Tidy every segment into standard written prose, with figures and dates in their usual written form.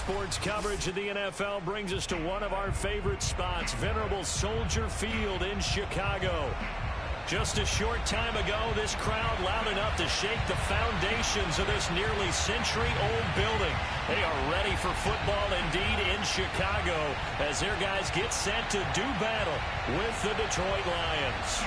sports coverage of the NFL brings us to one of our favorite spots, venerable Soldier Field in Chicago. Just a short time ago, this crowd loud enough to shake the foundations of this nearly century-old building. They are ready for football indeed in Chicago as their guys get set to do battle with the Detroit Lions.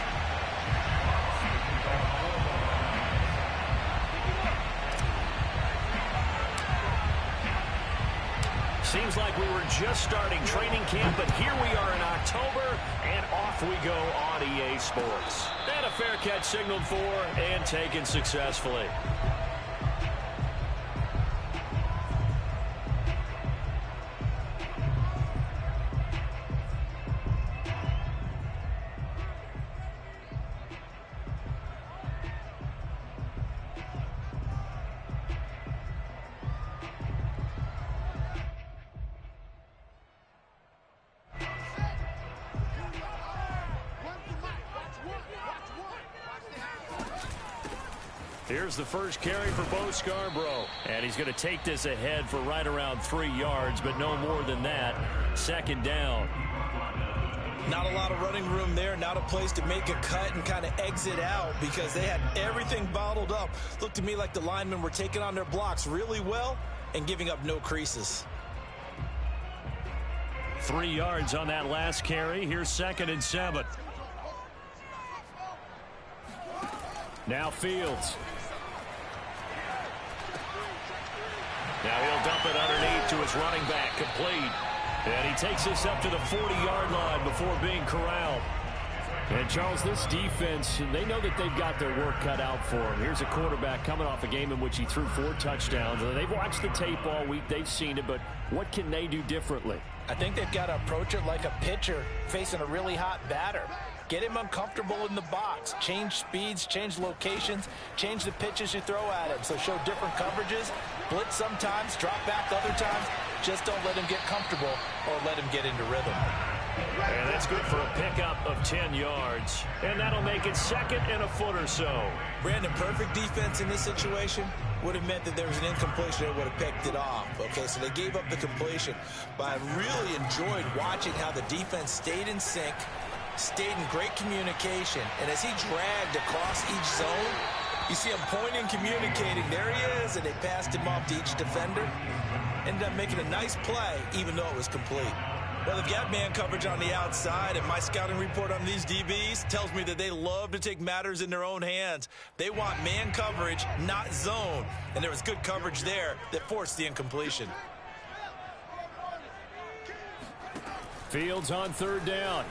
Seems like we were just starting training camp, but here we are in October, and off we go on EA Sports. And a fair catch signaled for and taken successfully. Here's the first carry for Bo Scarborough. And he's going to take this ahead for right around 3 yards, but no more than that. Second down. Not a lot of running room there. Not a place to make a cut and kind of exit out because they had everything bottled up. Looked to me like the linemen were taking on their blocks really well and giving up no creases. 3 yards on that last carry. Here's 2nd and 7. Now Fields. Now he'll dump it underneath to his running back, complete. And he takes this up to the 40-yard line before being corralled. And, Charles, this defense, they know that they've got their work cut out for them. Here's a quarterback coming off a game in which he threw 4 touchdowns. They've watched the tape all week. They've seen it, but what can they do differently? I think they've got to approach it like a pitcher facing a really hot batter. Get him uncomfortable in the box. Change speeds, change locations, change the pitches you throw at him. So show different coverages. Blitz sometimes, drop back other times. Just don't let him get comfortable or let him get into rhythm. And that's good for a pickup of 10 yards. And that'll make it 2nd and a foot or so. Brandon, perfect defense in this situation would have meant that there was an incompletion that would have picked it off. Okay, so they gave up the completion. But I really enjoyed watching how the defense stayed in sync, stayed in great communication, and as he dragged across each zone, you see him pointing, communicating. There he is, and they passed him off to each defender. Ended up making a nice play, even though it was complete. Well, they've got man coverage on the outside, and my scouting report on these DBs tells me that they love to take matters in their own hands. They want man coverage, not zone, and there was good coverage there that forced the incompletion. Fields on 3rd down.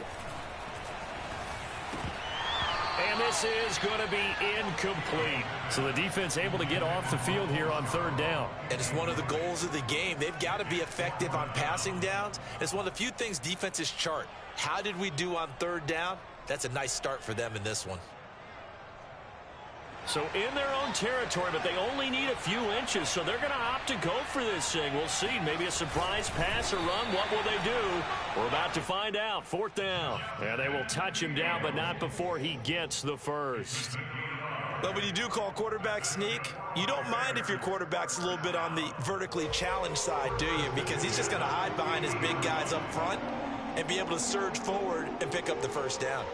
And this is going to be incomplete. So the defense able to get off the field here on 3rd down. And it's one of the goals of the game. They've got to be effective on passing downs. It's one of the few things defenses chart. How did we do on 3rd down? That's a nice start for them in this one. So in their own territory, but they only need a few inches, so they're going to opt to go for this thing. We'll see. Maybe a surprise pass or run. What will they do? We're about to find out. 4th down. And they will touch him down, but not before he gets the first. But when you do call quarterback sneak, you don't mind if your quarterback's a little bit on the vertically challenged side, do you? Because he's just going to hide behind his big guys up front and be able to surge forward and pick up the 1st down.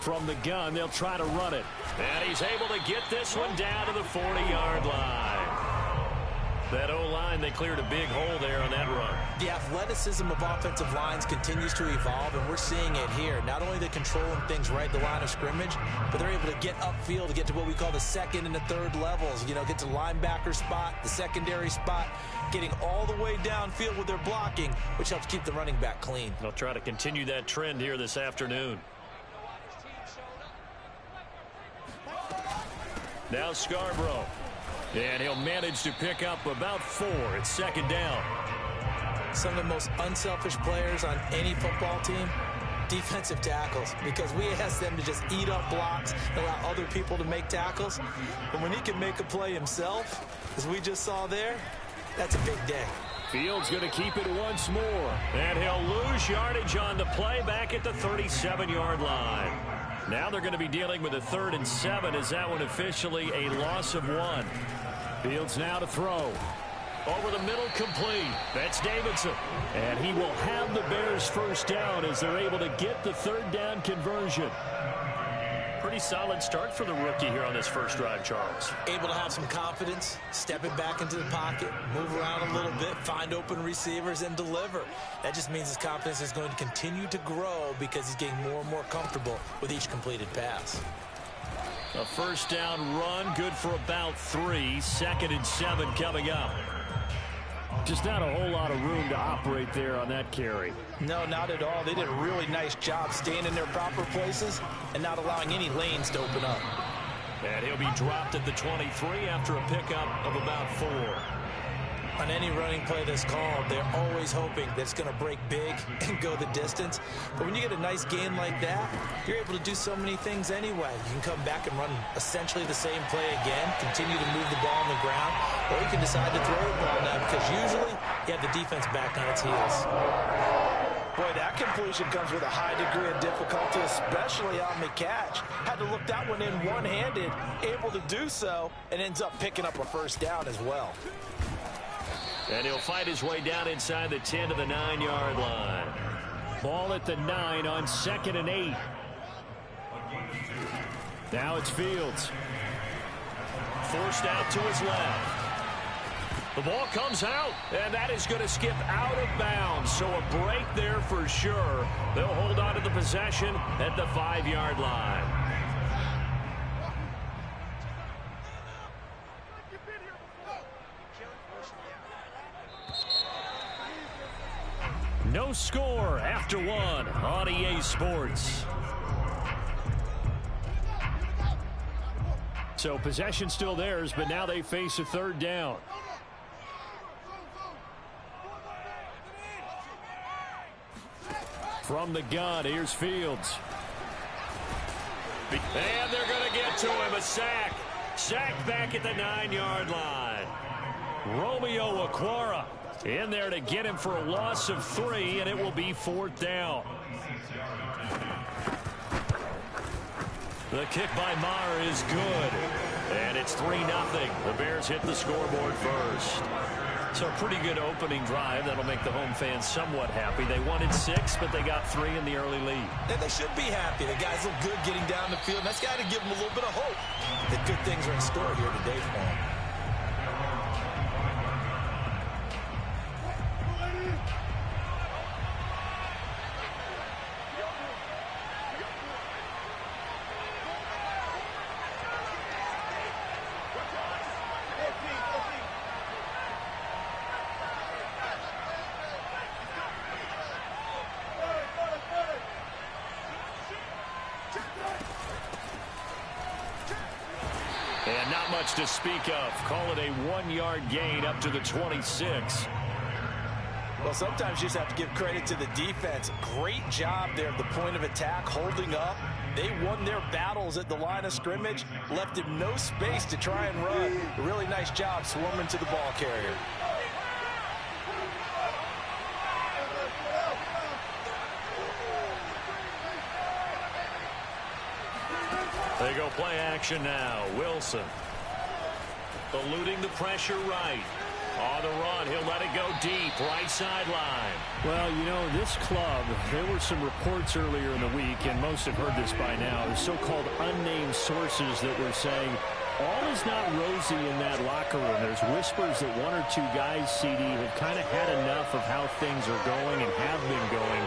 From the gun, they'll try to run it. And he's able to get this one down to the 40-yard line. That O-line, they cleared a big hole there on that run. The athleticism of offensive lines continues to evolve, and we're seeing it here. Not only are they controlling things right at the line of scrimmage, but they're able to get upfield to get to what we call the 2nd and the 3rd levels. You know, get to the linebacker spot, the secondary spot, getting all the way downfield with their blocking, which helps keep the running back clean. They'll try to continue that trend here this afternoon. Now Scarborough. And he'll manage to pick up about 4. It's 2nd down. Some of the most unselfish players on any football team, defensive tackles, because we ask them to just eat up blocks and allow other people to make tackles. But when he can make a play himself, as we just saw there, that's a big day. Fields going to keep it once more. And he'll lose yardage on the play back at the 37-yard line. Now they're going to be dealing with a 3rd and 7 as that one officially a loss of 1. Fields now to throw. Over the middle, complete. That's Davidson. And he will have the Bears first down as they're able to get the 3rd down conversion. Pretty solid start for the rookie here on this first drive, Charles. Able to have some confidence, stepping back into the pocket, move around a little bit, find open receivers, and deliver. That just means his confidence is going to continue to grow because he's getting more and more comfortable with each completed pass. A first down run, good for about 3. 2nd and 7 coming up. Just not a whole lot of room to operate there on that carry. No, not at all. They did a really nice job staying in their proper places and not allowing any lanes to open up. And he'll be dropped at the 23 after a pickup of about 4. On any running play that's called, they're always hoping that it's going to break big and go the distance. But when you get a nice gain like that, you're able to do so many things anyway. You can come back and run essentially the same play again, continue to move the ball on the ground, or you can decide to throw the ball now because usually you have the defense back on its heels. Boy, that completion comes with a high degree of difficulty, especially on the catch. Had to look that one in one-handed, able to do so, and ends up picking up a first down as well. And he'll fight his way down inside the 10 to the 9-yard line. Ball at the 9 on 2nd and 8. Now it's Fields. Forced out to his left. The ball comes out, and that is going to skip out of bounds. So a break there for sure. They'll hold on to the possession at the 5-yard line. No score after 1 on EA Sports. So possession still theirs, but now they face a 3rd down. From the gun, here's Fields. And they're going to get to him, a sack. Sacked back at the 9-yard line. Romeo Okwara in there to get him for a loss of 3, and it will be 4th down. The kick by Maher is good, and it's 3-0. The Bears hit the scoreboard first. So a pretty good opening drive. That'll make the home fans somewhat happy. They wanted 6, but they got 3 in the early lead. And they should be happy. The guys look good getting down the field. That's got to give them a little bit of hope that good things are in store here today for them. And not much to speak of. Call it a 1-yard gain up to the 26. Well, sometimes you just have to give credit to the defense. Great job there at the point of attack, holding up. They won their battles at the line of scrimmage, left him no space to try and run. A really nice job swarming to the ball carrier. They go play action now. Wilson eluding the pressure right. On the run, he'll let it go deep, right sideline. Well, you know, this club, there were some reports earlier in the week, and most have heard this by now, the so-called unnamed sources that were saying all is not rosy in that locker room. There's whispers that 1 or 2 guys, CD, have kind of had enough of how things are going and have been going.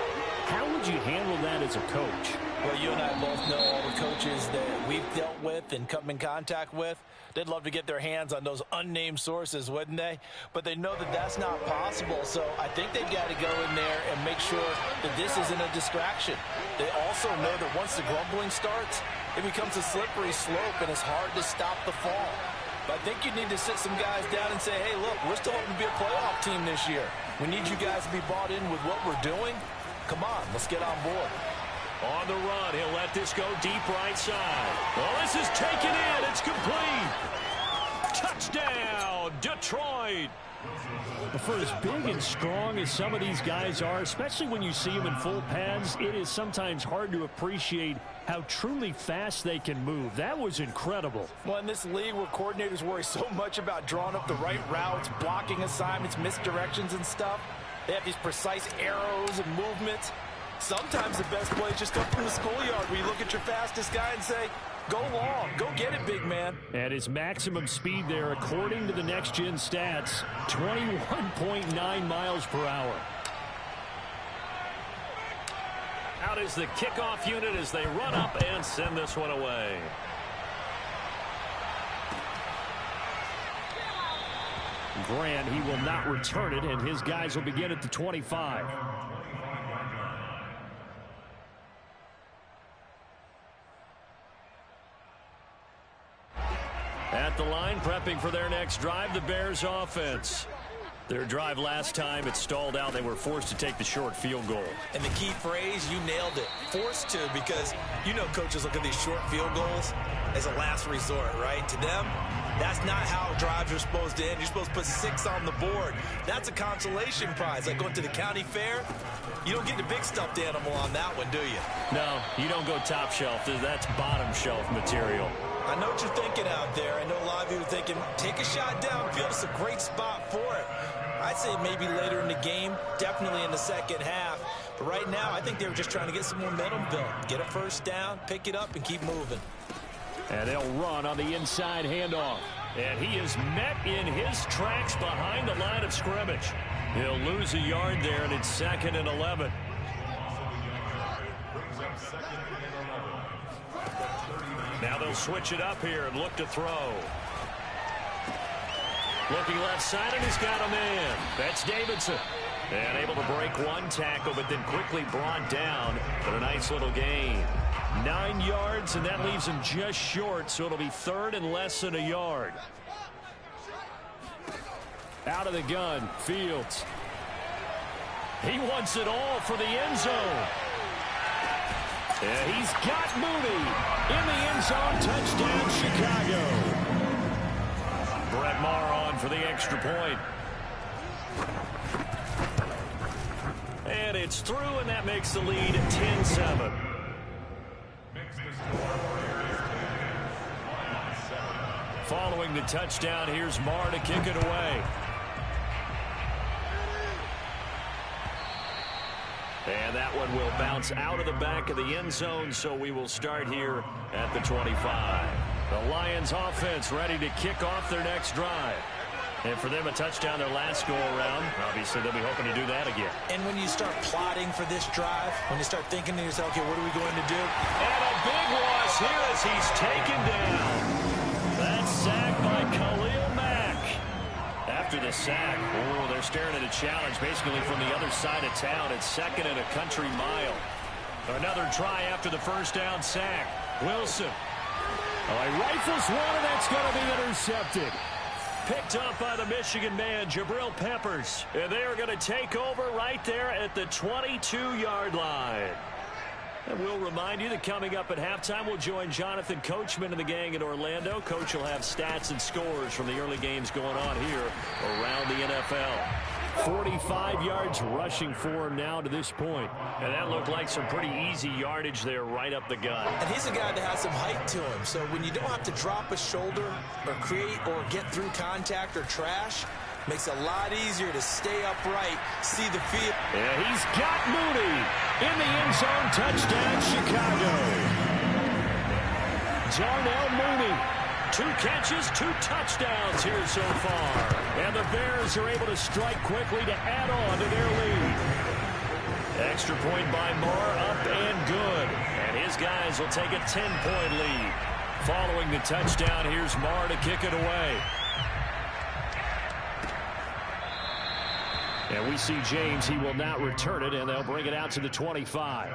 How would you handle that as a coach? Well, you and I both know all the coaches that we've dealt with and come in contact with. They'd love to get their hands on those unnamed sources, wouldn't they? But they know that that's not possible, so I think they've got to go in there and make sure that this isn't a distraction. They also know that once the grumbling starts, it becomes a slippery slope, and it's hard to stop the fall. But I think you need to sit some guys down and say, hey, look, we're still hoping to be a playoff team this year. We need you guys to be bought in with what we're doing. Come on, let's get on board. On the run, he'll let this go deep right side. Well, this is taken in. It's complete. Touchdown, Detroit! For as big and strong as some of these guys are, especially when you see them in full pads, it is sometimes hard to appreciate how truly fast they can move. That was incredible. Well, in this league where coordinators worry so much about drawing up the right routes, blocking assignments, misdirections and stuff, they have these precise arrows and movements. Sometimes the best plays just come from the schoolyard where you look at your fastest guy and say, go long, go get it, big man. And his maximum speed there, according to the Next Gen stats, 21.9 miles per hour. Out is the kickoff unit as they run up and send this one away. Grant, he will not return it, and his guys will begin at the 25. At the line, prepping for their next drive, the Bears offense. Their drive last time, it stalled out. They were forced to take the short field goal. And the key phrase, you nailed it. Forced to, because you know coaches look at these short field goals as a last resort, right? To them, that's not how drives are supposed to end. You're supposed to put 6 on the board. That's a consolation prize. Like going to the county fair, you don't get the big stuffed animal on that one, do you? No, you don't go top shelf. That's bottom shelf material. I know what you're thinking out there. I know a lot of you are thinking, take a shot downfield. It's a great spot for it. I'd say maybe later in the game, definitely in the second half. But right now, I think they were just trying to get some momentum built. Get a first down, pick it up, and keep moving. And they'll run on the inside handoff. And he is met in his tracks behind the line of scrimmage. He'll lose a yard there, and it's 2nd and 11. Now they'll switch it up here and look to throw. Looking left side, and he's got a man. That's Davidson. And able to break one tackle, but then quickly brought down. But a nice little gain. 9 yards, and that leaves him just short, so it'll be 3rd and less than a yard. Out of the gun, Fields. He wants it all for the end zone. And he's got Mooney in the end zone. Touchdown, Chicago. Brett Maher on for the extra point. And it's through, and that makes the lead 10-7. Following the touchdown, here's Maher to kick it away. And that one will bounce out of the back of the end zone, so we will start here at the 25. The Lions offense ready to kick off their next drive. And for them, a touchdown their last go-around. Obviously, they'll be hoping to do that again. And when you start plotting for this drive, when you start thinking to yourself, okay, what are we going to do? And a big loss here as he's taken down. That's sacked by Khalil Mack. After the sack, they're staring at a challenge basically from the other side of town. It's 2nd and a country mile. Another try after the first down sack. Wilson. He rifles one, and that's going to be intercepted. Picked up by the Michigan man, Jabril Peppers. And they are going to take over right there at the 22-yard line. And we'll remind you that coming up at halftime, we'll join Jonathan Coachman and the gang in Orlando. Coach will have stats and scores from the early games going on here around the NFL. 45 yards rushing for him now to this point. And that looked like some pretty easy yardage there right up the gut. And he's a guy that has some height to him. So when you don't have to drop a shoulder or create or get through contact or trash, makes it a lot easier to stay upright, see the field. Yeah, he's got Mooney in the end zone. Touchdown, Chicago. Darnell Mooney. 2 catches, 2 touchdowns here so far. And the Bears are able to strike quickly to add on to their lead. Extra point by Maher, up and good. And his guys will take a 10-point lead. Following the touchdown, here's Maher to kick it away. And we see James, he will not return it, and they'll bring it out to the 25.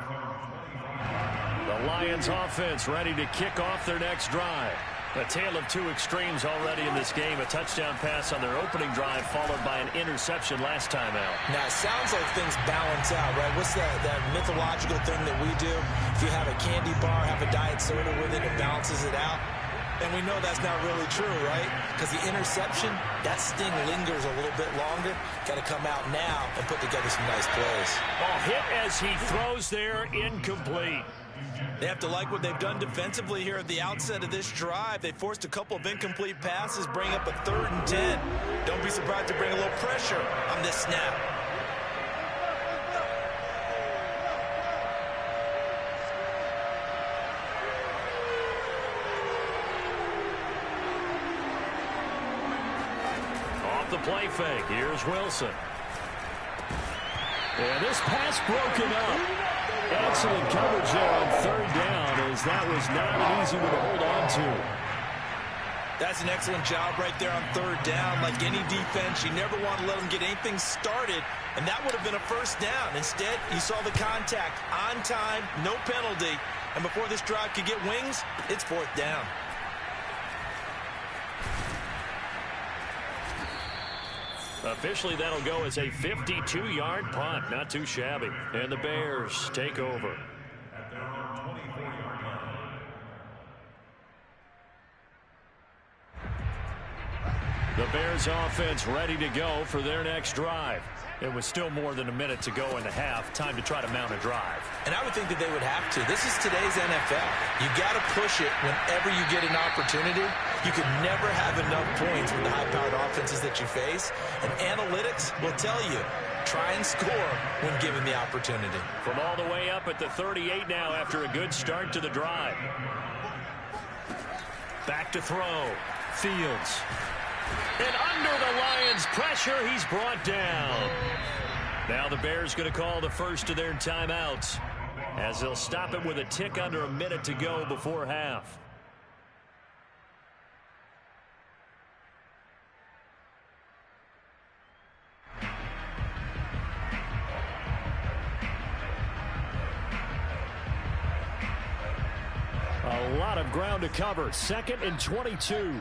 The Lions offense ready to kick off their next drive. A tale of 2 extremes already in this game. A touchdown pass on their opening drive, followed by an interception last time out. Now, it sounds like things balance out, right? What's that mythological thing that we do? If you have a candy bar, have a diet soda with it, it balances it out. And we know that's not really true, right? Because the interception, that sting lingers a little bit longer. Got to come out now and put together some nice plays. Ball hit as he throws there, incomplete. They have to like what they've done defensively here at the outset of this drive. They forced a couple of incomplete passes, bring up a 3rd and 10. Don't be surprised to bring a little pressure on this snap. Off the play fake, here's Wilson. And this pass broken up. Excellent coverage there on 3rd down, as that was not an easy one to hold on to. That's an excellent job right there on 3rd down. Like any defense, you never want to let them get anything started, and that would have been a 1st down. Instead, you saw the contact on time, no penalty, and before this drive could get wings, it's 4th down. Officially, that'll go as a 52-yard punt. Not too shabby. And the Bears take over. The Bears offense ready to go for their next drive. It was still more than a minute to go in the half. Time to try to mount a drive. And I would think that they would have to. This is today's NFL. You got to push it whenever you get an opportunity. You can never have enough points with the high-powered offenses that you face. And analytics will tell you, try and score when given the opportunity. From all the way up at the 38 now after a good start to the drive. Back to throw. Fields. And under the Lions' pressure, he's brought down. Now the Bears going to call the first of their timeouts, as they'll stop it with a tick under a minute to go before half. A lot of ground to cover. 2nd and 22.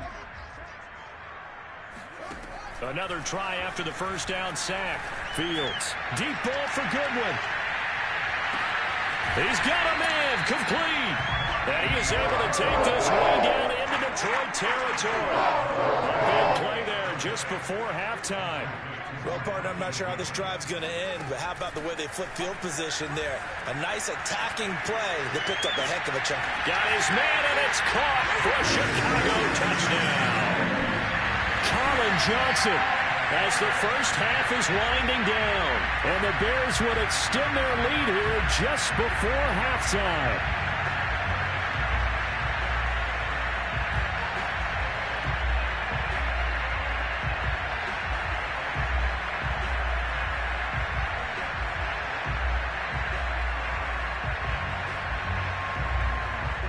Another try after the 1st down sack. Fields. Deep ball for Goodwin. He's got a man. Complete. And he is able to take this way down into Detroit territory. A big play there just before halftime. Well, partner, I'm not sure how this drive's going to end, but how about the way they flip field position there? A nice attacking play that picked up a heck of a chunk. Got his man, and it's caught for a Chicago touchdown. Colin Johnson, as the first half is winding down, and the Bears would extend their lead here just before halftime.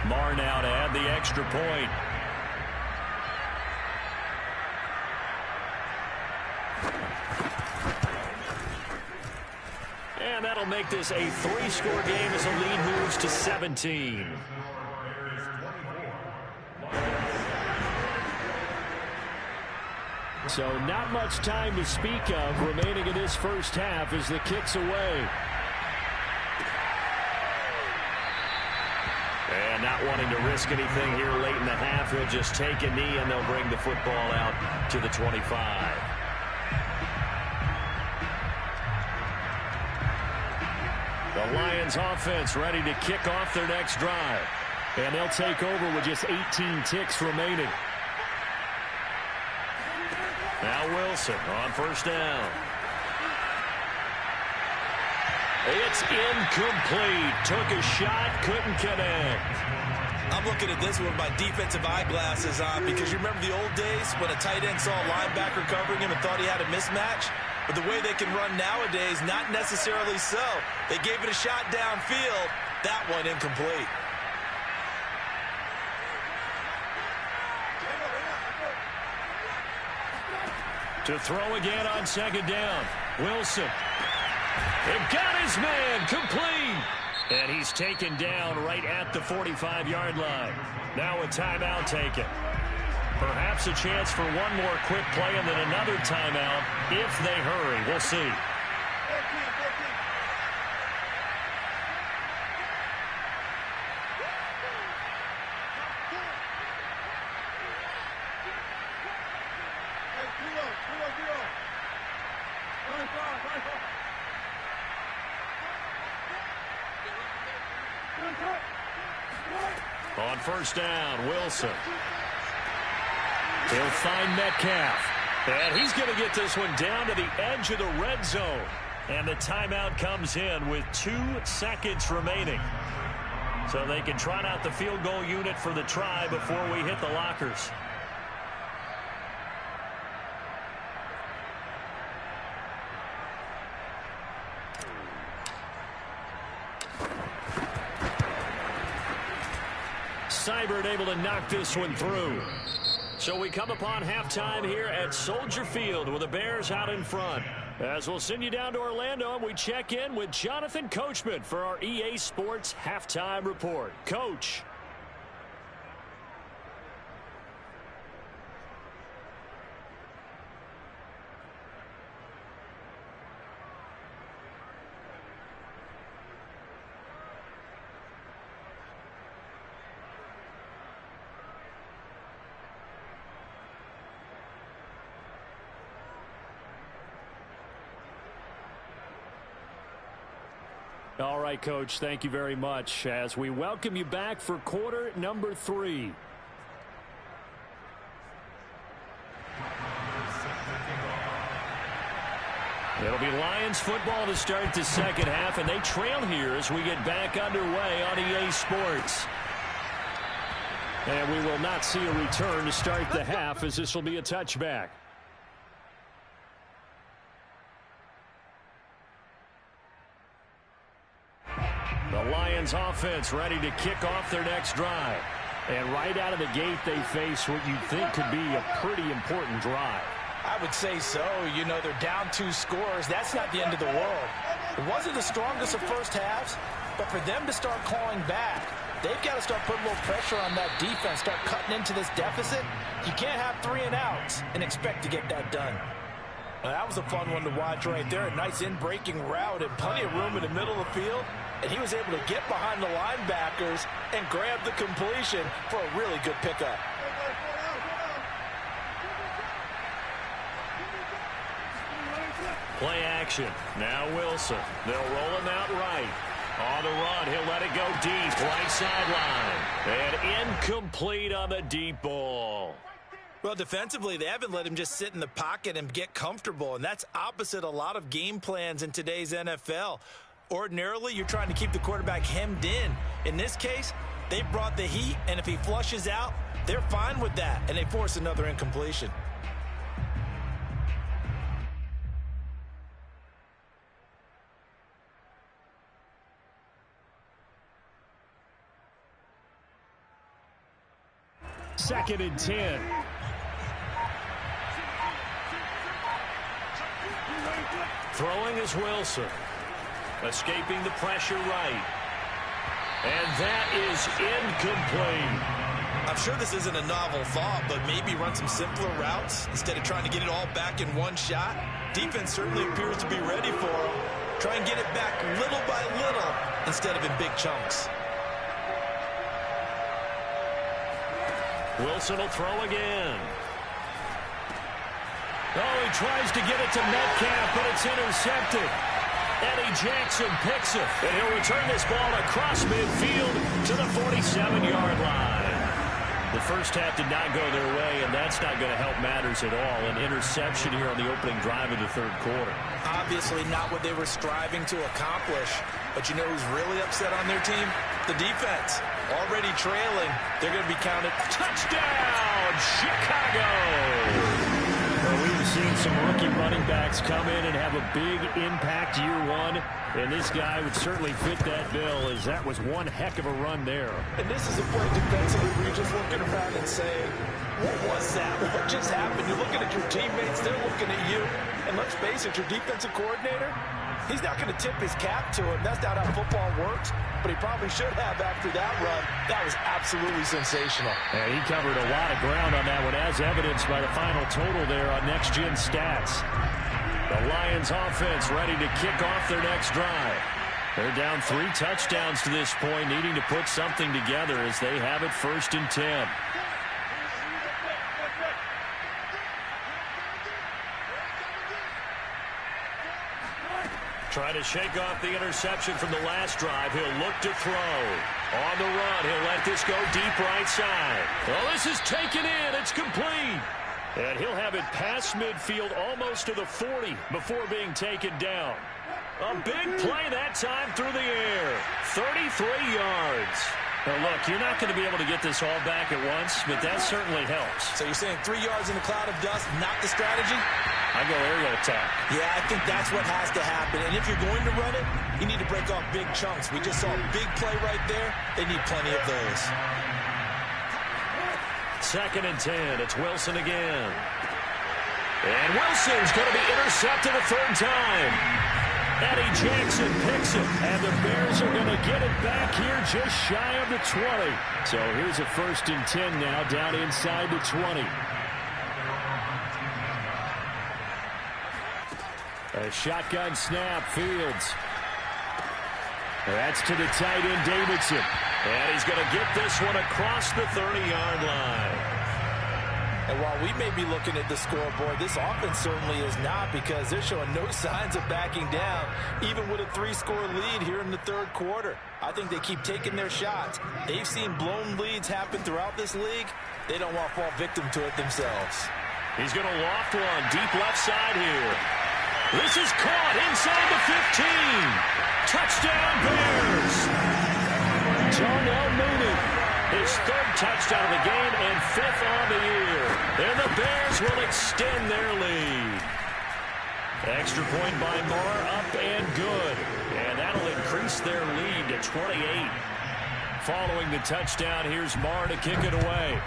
Marr now to add the extra point. And that'll make this a 3-score game as the lead moves to 17. So not much time to speak of remaining in this first half as the kick's away. And not wanting to risk anything here late in the half, he'll just take a knee and they'll bring the football out to the 25. The Lions offense ready to kick off their next drive. And they'll take over with just 18 ticks remaining. Now Wilson on 1st down. It's incomplete. Took a shot, couldn't connect. I'm looking at this with my defensive eyeglasses on because you remember the old days when a tight end saw a linebacker covering him and thought he had a mismatch? But the way they can run nowadays, not necessarily so. They gave it a shot downfield. That one incomplete. To throw again on 2nd down. Wilson. They've got his man. Complete. And he's taken down right at the 45-yard line. Now a timeout taken. Perhaps a chance for one more quick play and then another timeout if they hurry. We'll see. On first down, Wilson. He'll find Metcalf. And he's going to get this one down to the edge of the red zone. And the timeout comes in with 2 seconds remaining. So they can trot out the field goal unit for the try before we hit the lockers. Seibert able to knock this one through. So we come upon halftime here at Soldier Field with the Bears out in front. As we'll send you down to Orlando, we check in with Jonathan Coachman for our EA Sports Halftime Report. Coach. All right, Coach, thank you very much as we welcome you back for quarter number 3. It'll be Lions football to start the second half, and they trail here as we get back underway on EA Sports. And we will not see a return to start the half as this will be a touchback. The Lions offense ready to kick off their next drive. And right out of the gate, they face what you think could be a pretty important drive. I would say so. You know, they're down 2 scores. That's not the end of the world. It wasn't the strongest of first halves, but for them to start clawing back, they've got to start putting a little pressure on that defense, start cutting into this deficit. You can't have 3 and outs and expect to get that done. Now, that was a fun one to watch right there. A nice in-breaking route and plenty of room in the middle of the field. And he was able to get behind the linebackers and grab the completion for a really good pickup. Play action. Now Wilson. They'll roll him out right. On the run, he'll let it go deep. Right sideline. And incomplete on the deep ball. Well, defensively, they haven't let him just sit in the pocket and get comfortable, and that's opposite a lot of game plans in today's NFL. Ordinarily, you're trying to keep the quarterback hemmed in. In this case, they brought the heat, and if he flushes out, they're fine with that, and they force another incompletion. Second and 10. Throwing is Wilson. Escaping the pressure right. And that is incomplete. I'm sure this isn't a novel thought, but maybe run some simpler routes instead of trying to get it all back in one shot. Defense certainly appears to be ready for him. Try and get it back little by little instead of in big chunks. Wilson will throw again. Oh, he tries to get it to Metcalf, but it's intercepted. Eddie Jackson picks it, and he'll return this ball across midfield to the 47-yard line. The first half did not go their way, and that's not going to help matters at all. An interception here on the opening drive of the third quarter. Obviously not what they were striving to accomplish. But you know who's really upset on their team? The defense. Already trailing. They're going to be counted. Touchdown, Chicago! Well, we've seen some rookie running backs come in and have a big impact year one. And this guy would certainly fit that bill, as that was one heck of a run there. And this is a play defensively where you're just looking around and saying, what was that? What just happened? You're looking at your teammates. They're looking at you. And let's face it, your defensive coordinator, he's not going to tip his cap to him. That's not how football works. But he probably should have after that run. That was absolutely sensational. And he covered a lot of ground on that one, as evidenced by the final total there on Next Gen Stats. The Lions offense ready to kick off their next drive. They're down 3 touchdowns to this point, needing to put something together as they have it 1st and 10. Trying to shake off the interception from the last drive. He'll look to throw. On the run, he'll let this go deep right side. Well, this is taken in. It's complete. And he'll have it past midfield almost to the 40 before being taken down. A big play that time through the air. 33 yards. Now, look, you're not going to be able to get this all back at once, but that certainly helps. So you're saying 3 yards in a cloud of dust, not the strategy? I go aerial attack. Yeah, I think that's what has to happen. And if you're going to run it, you need to break off big chunks. We just saw a big play right there. They need plenty of those. 2nd and 10. It's Wilson again. And Wilson's going to be intercepted a 3rd time. Eddie Jackson picks it, and the Bears are going to get it back here just shy of the 20. So here's a 1st and 10 now, down inside the 20. A shotgun snap, Fields. That's to the tight end, Davidson. And he's going to get this one across the 30-yard line. And while we may be looking at the scoreboard, this offense certainly is not, because they're showing no signs of backing down, even with a 3-score lead here in the 3rd quarter. I think they keep taking their shots. They've seen blown leads happen throughout this league. They don't want to fall victim to it themselves. He's going to loft one deep left side here. This is caught inside the 15. Touchdown, Bears. Darnell Mooney, his 3rd touchdown of the game and 5th on the year. And the Bears will extend their lead. Extra point by Marr, up and good. And that'll increase their lead to 28. Following the touchdown, here's Marr to kick it away.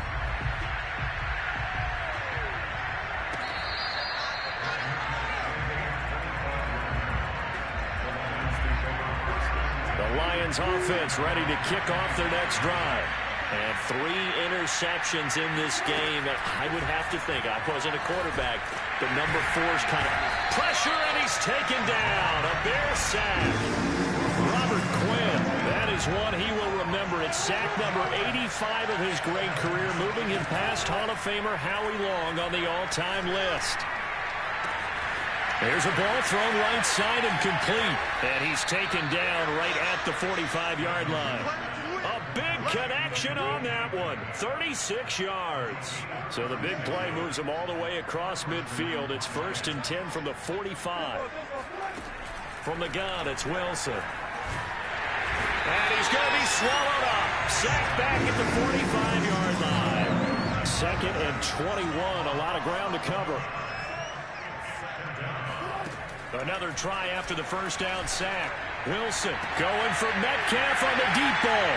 Lions offense ready to kick off their next drive. And 3 interceptions in this game. I would have to think, I wasn't a quarterback, the number 4's kind of pressure, and he's taken down. A Bear sack. Robert Quinn, that is one he will remember. It's sack number 85 of his great career, moving him past Hall of Famer Howie Long on the all-time list. There's a ball thrown right side and complete. And he's taken down right at the 45-yard line. A big connection on that one. 36 yards. So the big play moves him all the way across midfield. It's 1st and 10 from the 45. From the gun, it's Wilson. And he's going to be swallowed up. Sacked back at the 45-yard line. 2nd and 21. A lot of ground to cover. Another try after the 1st down sack. Wilson going for Metcalf on the deep ball.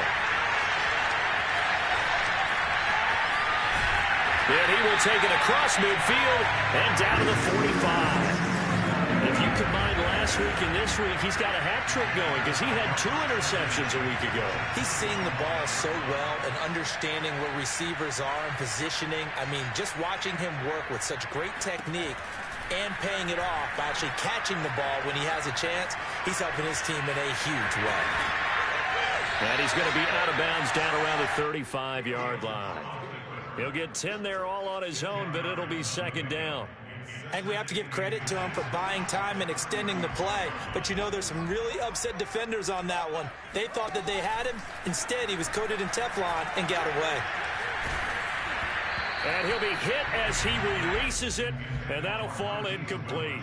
And he will take it across midfield and down to the 45. If you combine last week and this week, he's got a hat trick going, because he had 2 interceptions a week ago. He's seeing the ball so well and understanding where receivers are and positioning. I mean, just watching him work with such great technique and paying it off by actually catching the ball when he has a chance, he's helping his team in a huge way. And he's going to be out of bounds down around the 35-yard line. He'll get 10 there all on his own, but it'll be 2nd down. I think we have to give credit to him for buying time and extending the play. But, you know, there's some really upset defenders on that one. They thought that they had him. Instead, he was coated in Teflon and got away. And he'll be hit as he releases it, and that'll fall incomplete.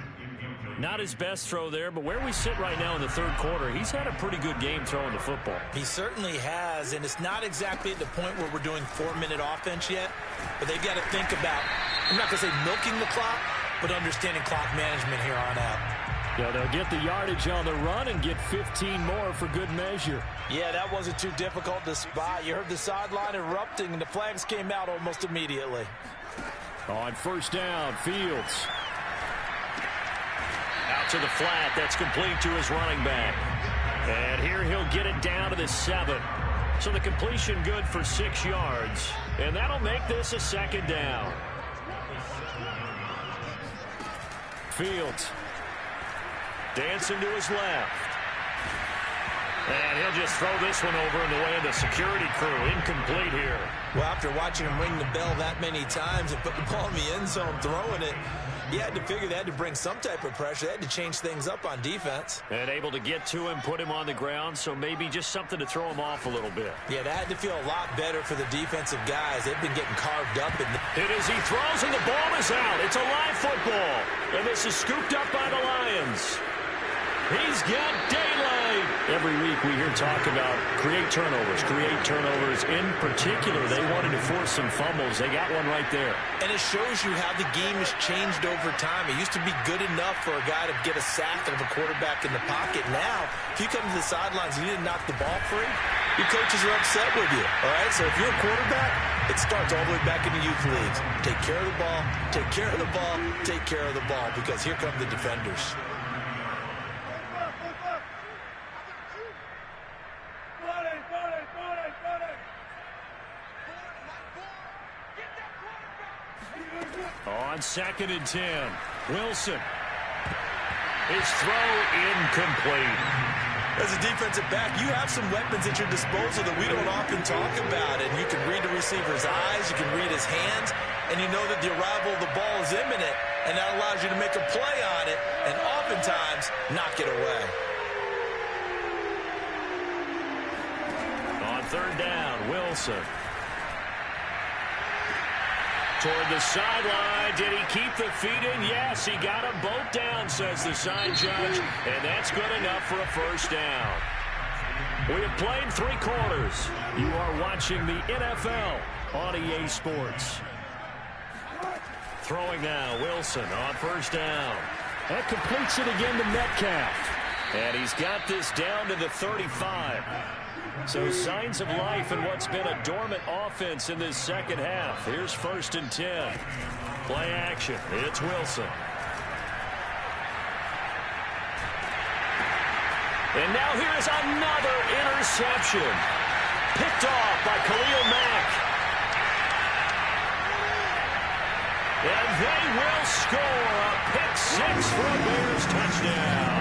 Not his best throw there, but where we sit right now in the 3rd quarter, he's had a pretty good game throwing the football. He certainly has, and it's not exactly at the point where we're doing 4-minute offense yet, but they've got to think about, I'm not going to say milking the clock, but understanding clock management here on out. Yeah, they'll get the yardage on the run and get 15 more for good measure. Yeah, that wasn't too difficult to spot. You heard the sideline erupting, and the flags came out almost immediately. On 1st down, Fields. Out to the flat. That's complete to his running back. And here he'll get it down to the 7. So the completion good for 6 yards. And that'll make this a 2nd down. Fields. Dancing to his left. And he'll just throw this one over in the way of the security crew. Incomplete here. Well, after watching him ring the bell that many times and put the ball in the end zone, throwing it, You had to figure they had to bring some type of pressure. They had to change things up on defense. And able to get to him, put him on the ground, so maybe just something to throw him off a little bit. Yeah, that had to feel a lot better for the defensive guys. They've been getting carved up. It is, he throws and the ball is out. It's a live football. And this is scooped up by the Lions. He's got daylight. Every week we hear talk about create turnovers. In particular, they wanted to force some fumbles. They got one right there. And it shows you how the game has changed over time. It used to be good enough for a guy to get a sack of a quarterback in the pocket. Now, if you come to the sidelines and you didn't knock the ball free, your coaches are upset with you. All right, so if you're a quarterback, it starts all the way back in the youth leagues. Take care of the ball, take care of the ball, take care of the ball, because here come the defenders. On 2nd and 10, Wilson. His throw incomplete. As a defensive back, you have some weapons at your disposal that we don't often talk about. And you can read the receiver's eyes, you can read his hands, and you know that the arrival of the ball is imminent, and that allows you to make a play on it and oftentimes knock it away. On 3rd down, Wilson. Toward the sideline. Did he keep the feet in? Yes, he got them both down, says the side judge. And that's good enough for a 1st down. We have played 3 quarters. You are watching the NFL on EA Sports. Throwing now, Wilson on 1st down. That completes it again to Metcalf. And he's got this down to the 35. So signs of life in what's been a dormant offense in this 2nd half. Here's 1st and 10. Play action. It's Wilson. And now here's another interception. Picked off by Khalil Mack. And they will score a pick-6 for a Bears touchdown.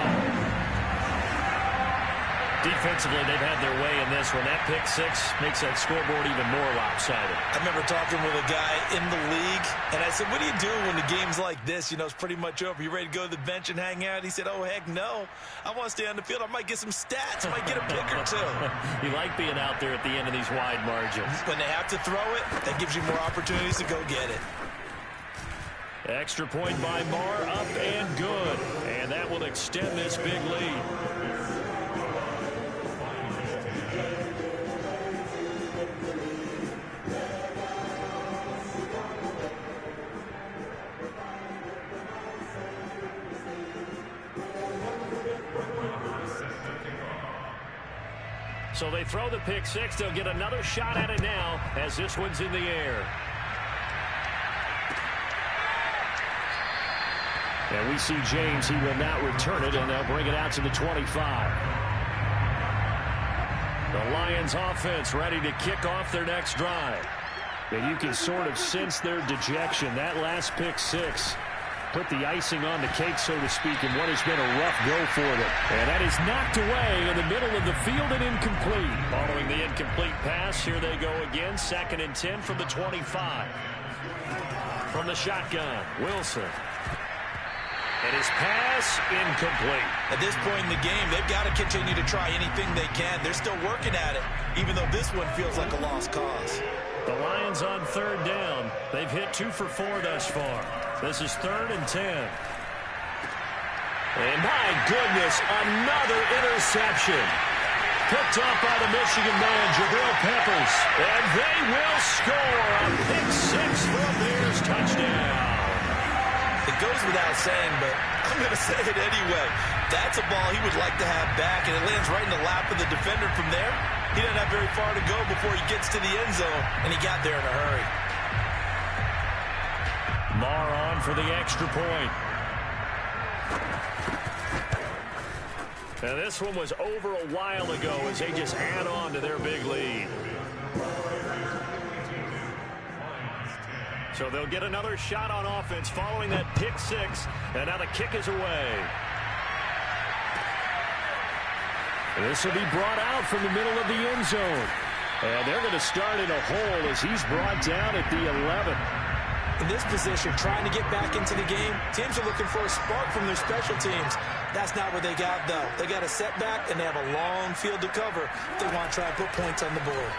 Defensively, they've had their way in this one. That pick-6 makes that scoreboard even more lopsided. I remember talking with a guy in the league, and I said, what do you do when the game's like this? You know, it's pretty much over. You ready to go to the bench and hang out? He said, oh, heck no. I want to stay on the field. I might get some stats. I might get a pick or two. You like being out there at the end of these wide margins. When they have to throw it, that gives you more opportunities to go get it. Extra point by Marr, up and good. And that will extend this big lead. So they throw the pick-6. They'll get another shot at it now as this one's in the air. And we see James. He will not return it, and they'll bring it out to the 25. The Lions offense ready to kick off their next drive. And you can sort of sense their dejection. That last pick-6 put the icing on the cake, so to speak, in what has been a rough go for them. And that is knocked away in the middle of the field and incomplete. Following the incomplete pass, here they go again. 2nd and 10 from the 25. From the shotgun, Wilson. And his pass incomplete. At this point in the game, they've got to continue to try anything they can. They're still working at it, even though this one feels like a lost cause. The Lions on 3rd down. They've hit 2 for 4 thus far. This is 3rd and 10. And my goodness, another interception. Picked up by the Michigan man, Jabril Peppers. And they will score a pick-6 for a Bears touchdown. It goes without saying, but I'm going to say it anyway. That's a ball he would like to have back, and it lands right in the lap of the defender from there. He doesn't have very far to go before he gets to the end zone, and he got there in a hurry. Marr on for the extra point. Now this one was over a while ago as they just add on to their big lead. So they'll get another shot on offense following that pick-6, and now the kick is away. This will be brought out from the middle of the end zone. And they're going to start in a hole as he's brought down at the 11. In this position, trying to get back into the game, teams are looking for a spark from their special teams. That's not what they got, though. They got a setback, and they have a long field to cover if they want to try and put points on the board.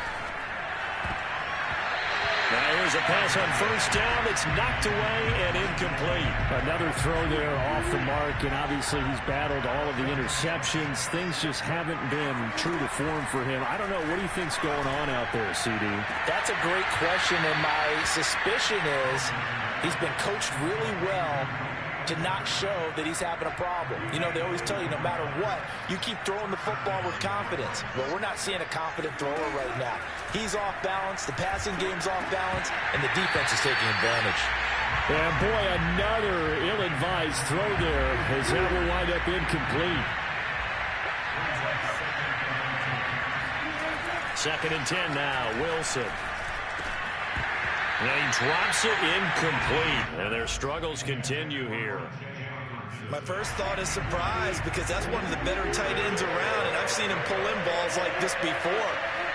Now here's a pass on first down that's knocked away and incomplete. Another throw there off the mark, and obviously he's battled all of the interceptions. Things just haven't been true to form for him. I don't know. What do you think's going on out there, CD? That's a great question, and my suspicion is he's been coached really well to not show that he's having a problem. You know, they always tell you no matter what, you keep throwing the football with confidence. Well, we're not seeing a confident thrower right now. He's off balance, the passing game's off balance, and the defense is taking advantage. And boy, another ill-advised throw there as that will wind up incomplete. 2nd and 10 now, Wilson. And he drops it incomplete. And their struggles continue here. My first thought is surprise because that's one of the better tight ends around, and I've seen him pull in balls like this before.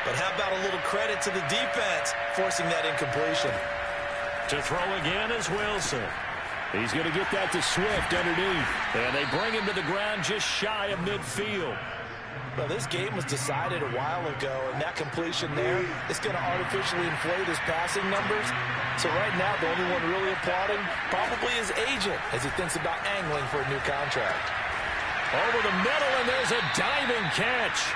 But how about a little credit to the defense forcing that incompletion? To throw again is Wilson. He's going to get that to Swift underneath. And they bring him to the ground just shy of midfield. Well, this game was decided a while ago, and that completion there is going to artificially inflate his passing numbers. So right now, the only one really applauding probably his agent as he thinks about angling for a new contract. Over the middle, and there's a diving catch.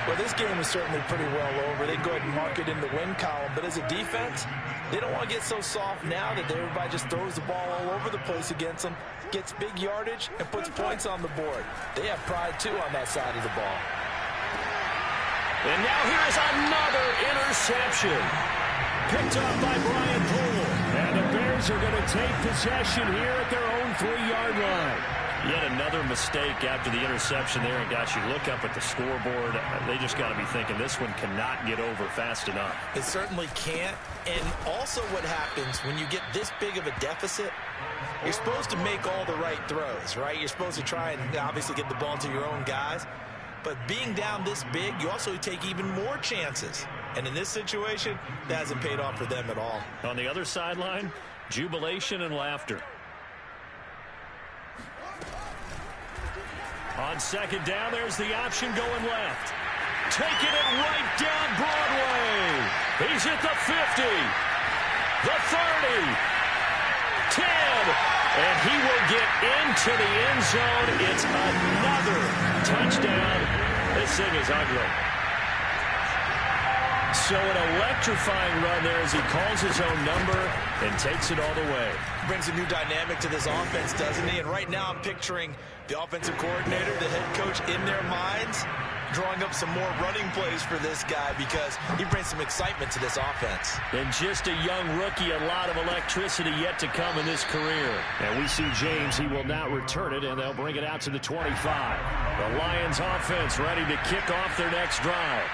Well, this game is certainly pretty well over. They go ahead and mark it in the win column. But as a defense, they don't want to get so soft now that everybody just throws the ball all over the place against them, gets big yardage, and puts points on the board. They have pride, too, on that side of the ball. And now here's another interception. Picked up by Brian Poole. And the Bears are going to take possession here at their own 3-yard line. Yet another mistake after the interception there. And, gosh, you look up at the scoreboard. They just got to be thinking this one cannot get over fast enough. It certainly can't. And also what happens when you get this big of a deficit, you're supposed to make all the right throws, right? You're supposed to try and obviously get the ball to your own guys. But being down this big, you also take even more chances. And in this situation, that hasn't paid off for them at all. On the other sideline, jubilation and laughter. On 2nd down, there's the option going left. Taking it right down Broadway. He's at the 50, the 30, 10, and he will get into the end zone. It's another touchdown. This thing is ugly. So an electrifying run there as he calls his own number and takes it all the way. Brings a new dynamic to this offense, doesn't he? And right now I'm picturing the offensive coordinator, the head coach in their minds, drawing up some more running plays for this guy because he brings some excitement to this offense. And just a young rookie, a lot of electricity yet to come in this career. And we see James, he will not return it, and they'll bring it out to the 25. The Lions offense ready to kick off their next drive.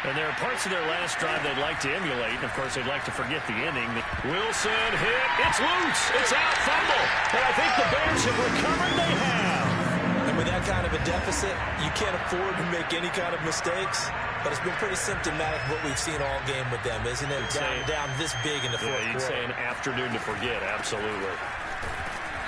And there are parts of their last drive they'd like to emulate. And, of course, they'd like to forget the inning. Wilson hit. It's loose. It's out. Fumble. And I think the Bears have recovered. They have. And with that kind of a deficit, you can't afford to make any kind of mistakes. But it's been pretty symptomatic of what we've seen all game with them, isn't it? Down this big in the fourth quarter. You'd say an afternoon to forget. Absolutely.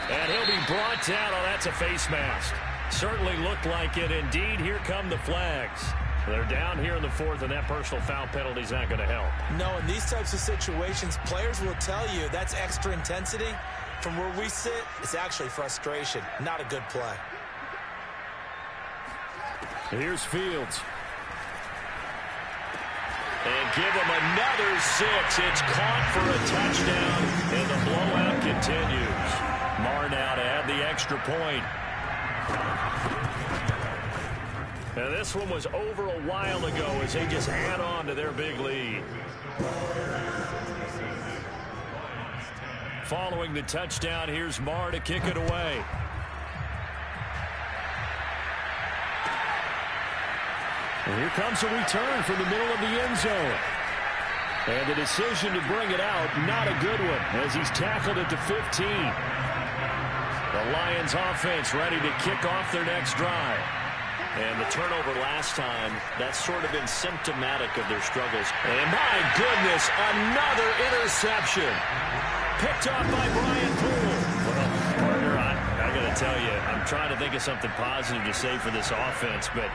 And he'll be brought down. Oh, that's a face mask. Certainly looked like it. Indeed, here come the flags. They're down here in the 4th, and that personal foul penalty is not going to help. No, in these types of situations, players will tell you that's extra intensity. From where we sit, it's actually frustration, not a good play. Here's Fields. And give him another 6. It's caught for a touchdown, and the blowout continues. Marr now to add the extra point. Now, this one was over a while ago as they just add on to their big lead. Following the touchdown, here's Marr to kick it away. And here comes a return from the middle of the end zone. And the decision to bring it out, not a good one, as he's tackled at the 15. The Lions offense ready to kick off their next drive. And the turnover last time, that's sort of been symptomatic of their struggles. And my goodness, another interception. Picked off by Brian Poole. Well, partner, I got to tell you, I'm trying to think of something positive to say for this offense, but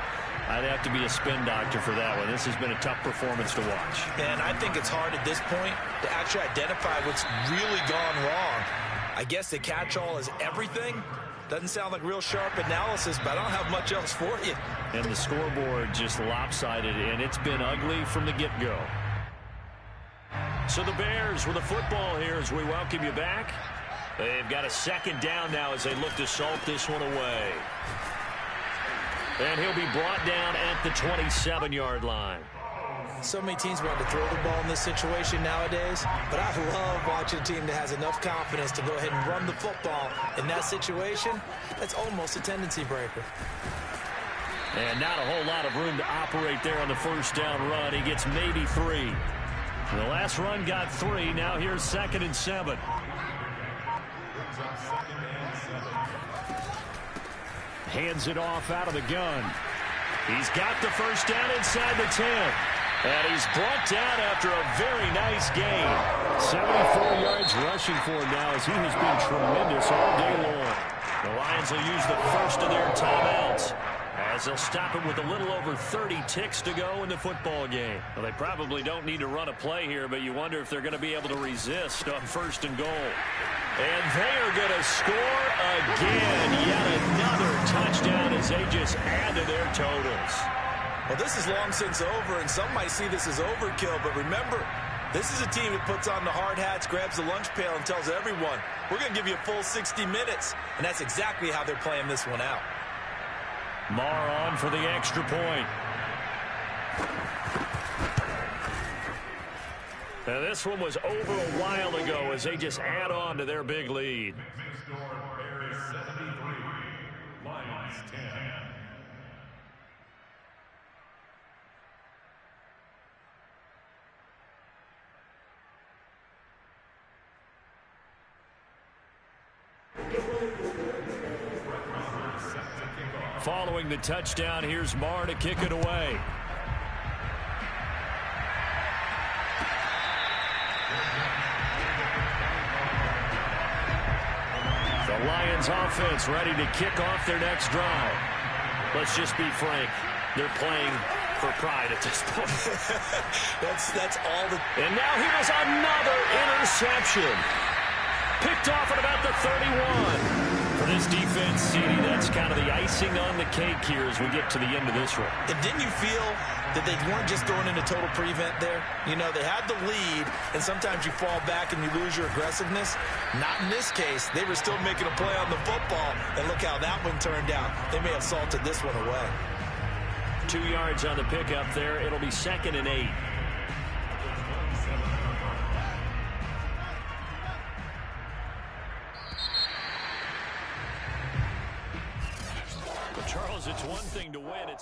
I'd have to be a spin doctor for that one. This has been a tough performance to watch. And I think it's hard at this point to actually identify what's really gone wrong. I guess the catch-all is everything. Doesn't sound like real sharp analysis, but I don't have much else for you. And the scoreboard just lopsided, and it's been ugly from the get-go. So the Bears with the football here as we welcome you back. They've got a second down now as they look to salt this one away. And he'll be brought down at the 27-yard line. So many teams want to throw the ball in this situation nowadays, but I love watching a team that has enough confidence to go ahead and run the football in that situation. That's almost a tendency breaker. And not a whole lot of room to operate there on the first down run. He gets maybe 3. The last run got 3. Now here's 2nd and 7. Hands it off out of the gun. He's got the first down inside the 10. And he's brought down after a very nice gain. 74 yards rushing for him now as he has been tremendous all day long. The Lions will use the first of their timeouts as they'll stop him with a little over 30 ticks to go in the football game. Well, they probably don't need to run a play here, but you wonder if they're going to be able to resist on 1st and goal. And they are going to score again. Yet another touchdown as they just add to their totals. Well, this is long since over, and some might see this as overkill, but remember, this is a team that puts on the hard hats, grabs the lunch pail, and tells everyone, we're going to give you a full 60 minutes, and that's exactly how they're playing this one out. Marr on for the extra point. Now, this one was over a while ago as they just add on to their big lead. Following the touchdown, here's Marr to kick it away. The Lions offense ready to kick off their next drive. Let's just be frank. They're playing for pride at this point. that's all the... And now here's another interception. Picked off at about the 31. For this defense, CD, that's kind of the icing on the cake here as we get to the end of this one. And didn't you feel that they weren't just throwing in a total prevent there? You know, they had the lead, and sometimes you fall back and you lose your aggressiveness. Not in this case. They were still making a play on the football, and look how that one turned out. They may have salted this one away. 2 yards on the pickup there. It'll be 2nd and 8. Charles, it's one thing to win. It's